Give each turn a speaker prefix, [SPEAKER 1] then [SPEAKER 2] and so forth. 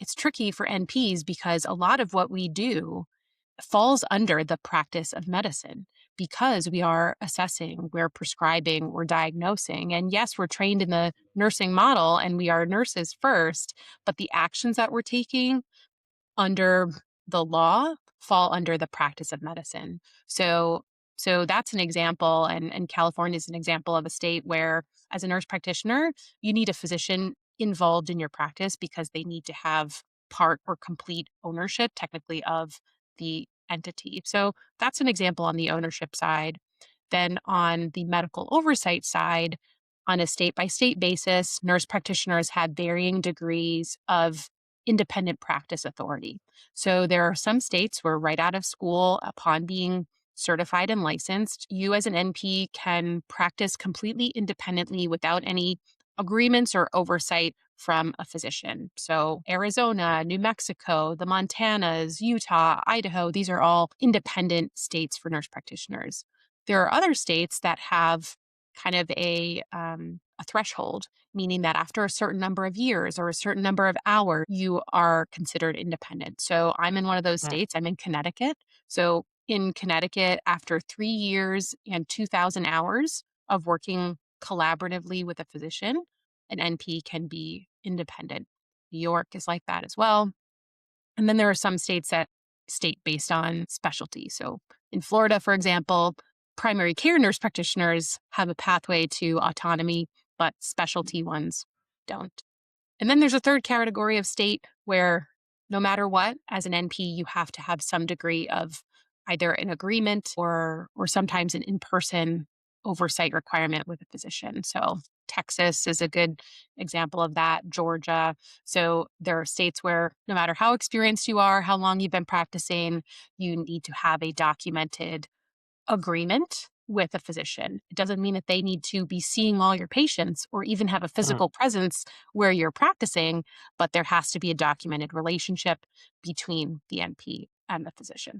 [SPEAKER 1] it's tricky for NPs because a lot of what we do falls under the practice of medicine because we are assessing, we're prescribing, we're diagnosing. And yes, we're trained in the nursing model and we are nurses first, but the actions that we're taking under the law fall under the practice of medicine. So that's an example, and California is an example of a state where, as a nurse practitioner, you need a physician involved in your practice because they need to have part or complete ownership, technically, of the entity. So that's an example on the ownership side. Then on the medical oversight side, on a state by state basis, nurse practitioners have varying degrees of independent practice authority. So there are some states where, right out of school, upon being certified and licensed, you as an NP can practice completely independently without any agreements or oversight from a physician. So Arizona, New Mexico, the Montanas, Utah, Idaho, these are all independent states for nurse practitioners. There are other states that have kind of a threshold, meaning that after a certain number of years or a certain number of hours, you are considered independent. So I'm in one of those
[SPEAKER 2] Mm.
[SPEAKER 1] states. I'm in Connecticut. So in Connecticut, after 3 years and 2,000 hours of working collaboratively with a physician, an NP can be independent. New York is like that as well. And then there are some states that state based on specialty. So in Florida, for example, primary care nurse practitioners have a pathway to autonomy, but specialty ones don't. And then there's a third category of state where no matter what, as an NP, you have to have some degree of either an agreement or sometimes an in-person oversight requirement with a physician. So Texas is a good example of that, Georgia. So there are states where no matter how experienced you are, how long you've been practicing, you need to have a documented agreement with a physician. It doesn't mean that they need to be seeing all your patients or even have a
[SPEAKER 2] Mhm.
[SPEAKER 1] physical presence where you're practicing, but there has to be a documented relationship between the NP and the physician.